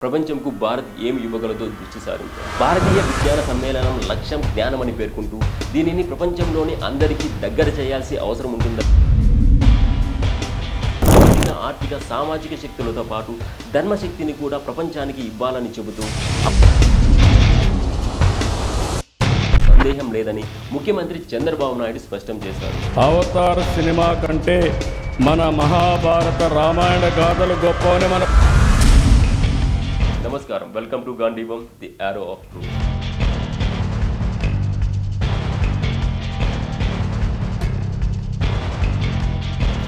ప్రపంచంకు భారత్ ఏమి ఇవ్వగలదో దృష్టి సారించారు. భారతీయ విజ్ఞాన సమ్మేళనం లక్ష్యం జ్ఞానమని పేర్కొంటూ దీనిని ప్రపంచంలోని అందరికీ దగ్గర చేయాల్సిన అవసరం ఉంటుందని ఆర్థిక సామాజిక శక్తులతో పాటు ధర్మశక్తిని కూడా ప్రపంచానికి ఇవ్వాలని చెబుతూ సందేహం లేదని ముఖ్యమంత్రి చంద్రబాబు నాయుడు స్పష్టం చేశారు. అవతార్ సినిమా కంటే మన మహాభారత రామాయణ గాథలు గొప్పవని మన నమస్కారం, welcome to Gandivam, the arrow of truth.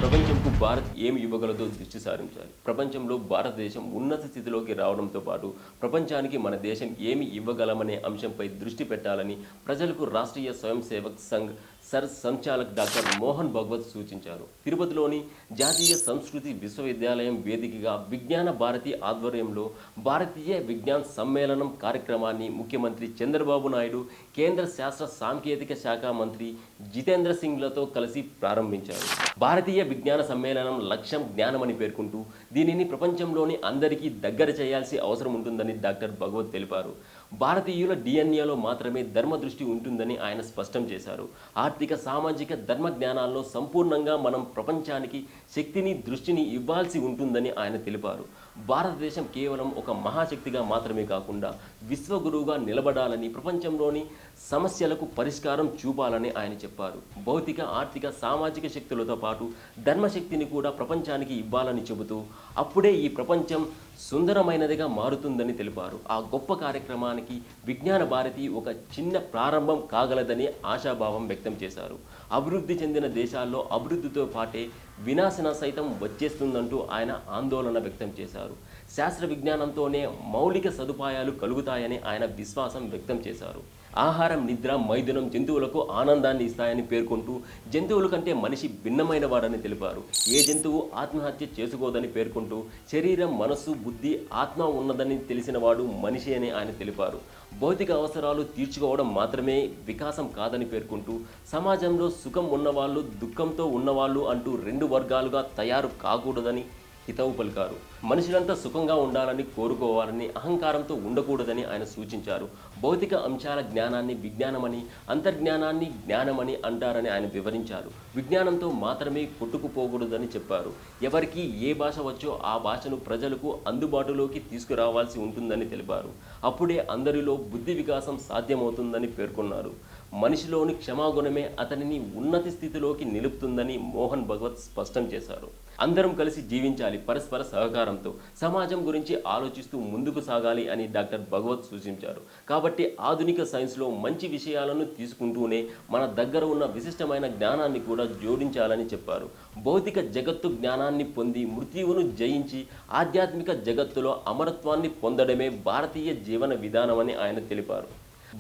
ప్రపంచంకు భారత్ ఏమి ఇవ్వగలదో దృష్టి సారించాలి. ప్రపంచంలో భారతదేశం ఉన్నత స్థితిలోకి రావడంతో పాటు ప్రపంచానికి మన దేశం ఏమి ఇవ్వగలమనే అంశంపై దృష్టి పెట్టాలని ప్రజలకు రాష్ట్రీయ స్వయం సేవక్ సంఘ్ సర్ సంచాలక్ డాక్టర్ మోహన్ భగవత్ సూచించారు. తిరుపతిలోని జాతీయ సంస్కృతి విశ్వవిద్యాలయం వేదికగా విజ్ఞాన భారతి ఆధ్వర్యంలో భారతీయ విజ్ఞాన్ సమ్మేళనం కార్యక్రమాన్ని ముఖ్యమంత్రి చంద్రబాబు నాయుడు, కేంద్ర శాస్త్ర సాంకేతిక శాఖ మంత్రి జితేంద్ర సింగ్లతో కలిసి ప్రారంభించారు. భారతీయ విజ్ఞాన సమ్మేళనం లక్ష్యం జ్ఞానమని పేర్కొంటూ దీనిని ప్రపంచంలోని అందరికీ దగ్గర చేయాల్సిన అవసరం ఉంటుందని డాక్టర్ భగవత్ తెలిపారు. భారతీయుల డిఎన్ఏలో మాత్రమే ధర్మ దృష్టి ఉంటుందని ఆయన స్పష్టం చేశారు. ఆర్థిక సామాజిక ధర్మ జ్ఞానాల్లో సంపూర్ణంగా మనం ప్రపంచానికి శక్తిని దృష్టిని ఇవ్వాల్సి ఉంటుందని ఆయన తెలిపారు. భారతదేశం కేవలం ఒక మహాశక్తిగా మాత్రమే కాకుండా విశ్వగురువుగా నిలబడాలని, ప్రపంచంలోని సమస్యలకు పరిష్కారం చూపాలని ఆయన చెప్పారు. భౌతిక ఆర్థిక సామాజిక శక్తులతో పాటు ధర్మశక్తిని కూడా ప్రపంచానికి ఇవ్వాలని చెబుతూ అప్పుడే ఈ ప్రపంచం సుందరమైనదిగా మారుతుందని తెలిపారు. ఆ గొప్ప కార్యక్రమానికి విజ్ఞాన భారతి ఒక చిన్న ప్రారంభం కాగలదని ఆశాభావం వ్యక్తం చేశారు. అభివృద్ధి చెందిన దేశాల్లో అభివృద్ధితో పాటే వినాశన సైతం వచ్చేస్తుందంటూ ఆయన ఆందోళన వ్యక్తం చేశారు. శాస్త్ర విజ్ఞానంతోనే మౌలిక సదుపాయాలు కలుగుతాయని ఆయన విశ్వాసం వ్యక్తం చేశారు. ఆహారం, నిద్ర, మైథునం జంతువులకు ఆనందాన్ని ఇస్తాయని పేర్కొంటూ జంతువుల కంటే మనిషి భిన్నమైన వాడని తెలిపారు. ఏ జంతువు ఆత్మహత్య చేసుకోదని పేర్కొంటూ శరీరం, మనస్సు, బుద్ధి, ఆత్మ ఉన్నదని తెలిసిన వాడు మనిషి అని ఆయన తెలిపారు. భౌతిక అవసరాలు తీర్చుకోవడం మాత్రమే వికాసం కాదని పేర్కొంటూ సమాజంలో సుఖం ఉన్నవాళ్ళు, దుఃఖంతో ఉన్నవాళ్ళు అంటూ రెండు వర్గాలుగా తయారు కాకూడదని హితవు పలికారు. మనుషులంతా సుఖంగా ఉండాలని కోరుకోవాలని, అహంకారంతో ఉండకూడదని ఆయన సూచించారు. భౌతిక అంశాల జ్ఞానాన్ని విజ్ఞానమని, అంతర్జ్ఞానాన్ని జ్ఞానమని అంటారని ఆయన వివరించారు. విజ్ఞానంతో మాత్రమే కొట్టుకుపోకూడదని చెప్పారు. ఎవరికి ఏ భాష వచ్చో ఆ భాషను ప్రజలకు అందుబాటులోకి తీసుకురావాల్సి ఉంటుందని తెలిపారు. అప్పుడే అందరిలో బుద్ధి వికాసం సాధ్యమవుతుందని పేర్కొన్నారు. మనిషిలోని క్షమాగుణమే అతనిని ఉన్నతి స్థితిలోకి నిలుపుతుందని మోహన్ భగవత్ స్పష్టం చేశారు. అందరం కలిసి జీవించాలి, పరస్పర సహకారంతో సమాజం గురించి ఆలోచిస్తూ ముందుకు సాగాలి అని డాక్టర్ భగవత్ సూచించారు. కాబట్టి ఆధునిక సైన్స్లో మంచి విషయాలను తీసుకుంటూనే మన దగ్గర ఉన్న విశిష్టమైన జ్ఞానాన్ని కూడా జోడించాలని చెప్పారు. భౌతిక జగత్తు జ్ఞానాన్ని పొంది మృత్యువును జయించి ఆధ్యాత్మిక జగత్తులో అమరత్వాన్ని పొందడమే భారతీయ జీవన విధానమని ఆయన తెలిపారు.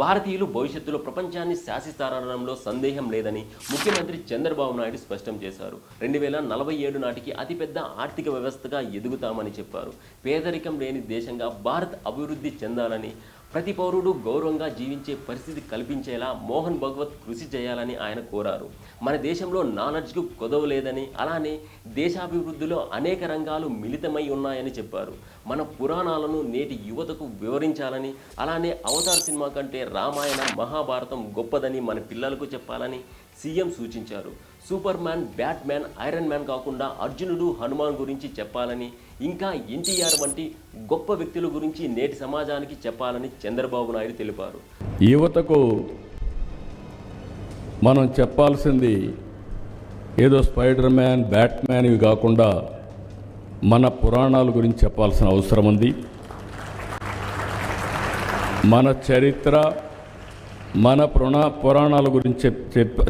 భారతీయులు భవిష్యత్తులో ప్రపంచాన్ని శాసిస్తారనడంలో సందేహం లేదని ముఖ్యమంత్రి చంద్రబాబు నాయుడు స్పష్టం చేశారు. 2047 నాటికి అతిపెద్ద ఆర్థిక వ్యవస్థగా ఎదుగుతామని చెప్పారు. పేదరికం లేని దేశంగా భారత్ అభివృద్ధి చెందాలని, ప్రతి పౌరుడు గౌరవంగా జీవించే పరిస్థితి కల్పించేలా మోహన్ భగవత్ కృషి చేయాలని ఆయన కోరారు. మన దేశంలో నాలెడ్జ్కు కొదవ లేదని, అలానే దేశాభివృద్ధిలో అనేక రంగాలు మిళితమై ఉన్నాయని చెప్పారు. మన పురాణాలను నేటి యువతకు వివరించాలని, అలానే అవతార్ సినిమా కంటే రామాయణ, మహాభారతం గొప్పదని మన పిల్లలకు చెప్పాలని సీఎం సూచించారు. Super man, bat man, iron man కాకుండా అర్జునుడు, హనుమాన్ గురించి చెప్పాలని, ఇంకా ఎన్టీఆర్ వంటి గొప్ప వ్యక్తుల గురించి నేటి సమాజానికి చెప్పాలని చంద్రబాబు నాయుడు తెలిపారు. యువతకు మనం చెప్పాల్సింది ఏదో స్పైడర్ మ్యాన్, బ్యాట్ మ్యాన్ ఇవి కాకుండా మన పురాణాల గురించి చెప్పాల్సిన అవసరం ఉంది. మన చరిత్ర, మన పురాణాల గురించి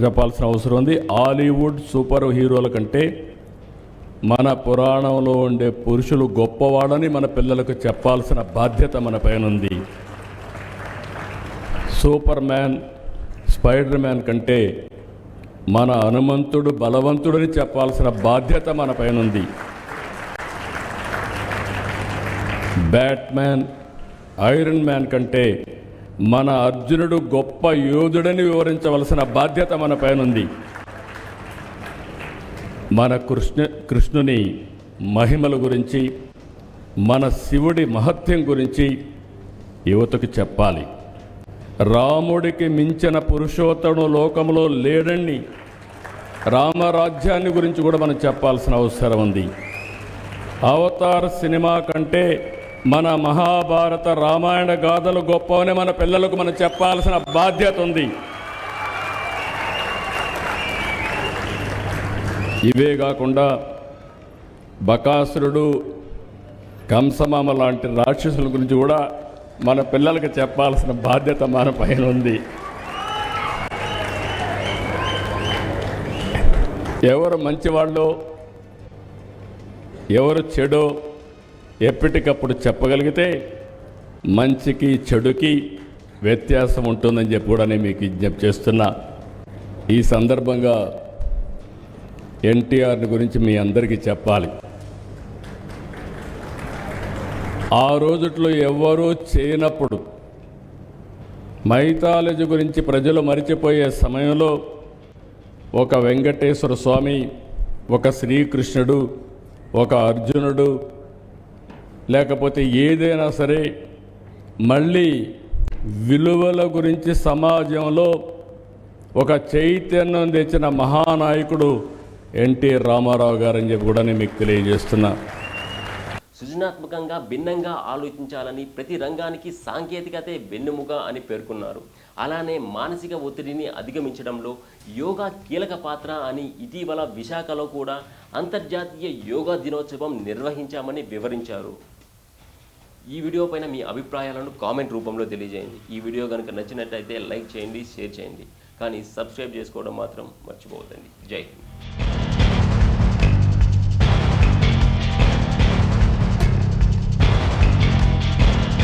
చెప్పాల్సిన అవసరం ఉంది. హాలీవుడ్ సూపర్ హీరోల కంటే మన పురాణంలో ఉండే పురుషులు గొప్పవాడని మన పిల్లలకు చెప్పాల్సిన బాధ్యత మన పైన ఉంది. సూపర్ మ్యాన్, స్పైడర్ మ్యాన్ కంటే మన హనుమంతుడు బలవంతుడని చెప్పాల్సిన బాధ్యత మన పైన ఉంది. బ్యాట్ మ్యాన్, ఐరన్ మ్యాన్ కంటే మన అర్జునుడు గొప్ప యోధుడని వివరించవలసిన బాధ్యత మన పైన ఉంది. మన కృష్ణుని మహిమల గురించి, మన శివుడి మహత్యం గురించి యువతకు చెప్పాలి. రాముడికి మించిన పురుషోత్తముడు లోకంలో లేడని రామరాజ్యాన్ని గురించి కూడా మనం చెప్పాల్సిన అవసరం ఉంది. అవతార్ సినిమా కంటే మన మహాభారత రామాయణ గాథలు గొప్పవని మన పిల్లలకు మనం చెప్పాల్సిన బాధ్యత ఉంది. ఇవే కాకుండా బకాసురుడు, కంసమామ లాంటి రాక్షసుల గురించి కూడా మన పిల్లలకు చెప్పాల్సిన బాధ్యత మన పైన ఉంది. ఎవరు మంచివాళ్ళో ఎవరు చెడో ఎప్పటికప్పుడు చెప్పగలిగితే మంచికి చెడుకి వ్యత్యాసం ఉంటుందని చెప్పి కూడా నేను మీకు విజ్ఞప్తి చేస్తున్నా. ఈ సందర్భంగా ఎన్టీఆర్ని గురించి మీ అందరికీ చెప్పాలి. ఆ రోజుట్లో ఎవ్వరూ చేయనప్పుడు మైథాలజీ గురించి ప్రజలు మరిచిపోయే సమయంలో ఒక వెంకటేశ్వర స్వామి, ఒక శ్రీకృష్ణుడు, ఒక అర్జునుడు, లేకపోతే ఏదైనా సరే మళ్ళీ విలువల గురించి సమాజంలో ఒక చైతన్యం తెచ్చిన మహానాయకుడు ఎన్టీ రామారావు గారని చెప్పి కూడా నేను మీకు తెలియజేస్తున్నా. సృజనాత్మకంగా భిన్నంగా ఆలోచించాలని, ప్రతి రంగానికి సాంకేతికతే వెన్నెముక అని పేర్కొన్నారు. అలానే మానసిక ఒత్తిడిని అధిగమించడంలో యోగా కీలక పాత్ర అని ఇటీవల విశాఖలో కూడా అంతర్జాతీయ యోగా దినోత్సవం నిర్వహించామని వివరించారు. ఈ వీడియో పైన మీ అభిప్రాయాలను కామెంట్ రూపంలో తెలియజేయండి. ఈ వీడియో కనుక నచ్చినట్లయితే లైక్ చేయండి, షేర్ చేయండి. కానీ సబ్స్క్రైబ్ చేసుకోవడం మాత్రం మర్చిపోవద్దండి. జై హింద్.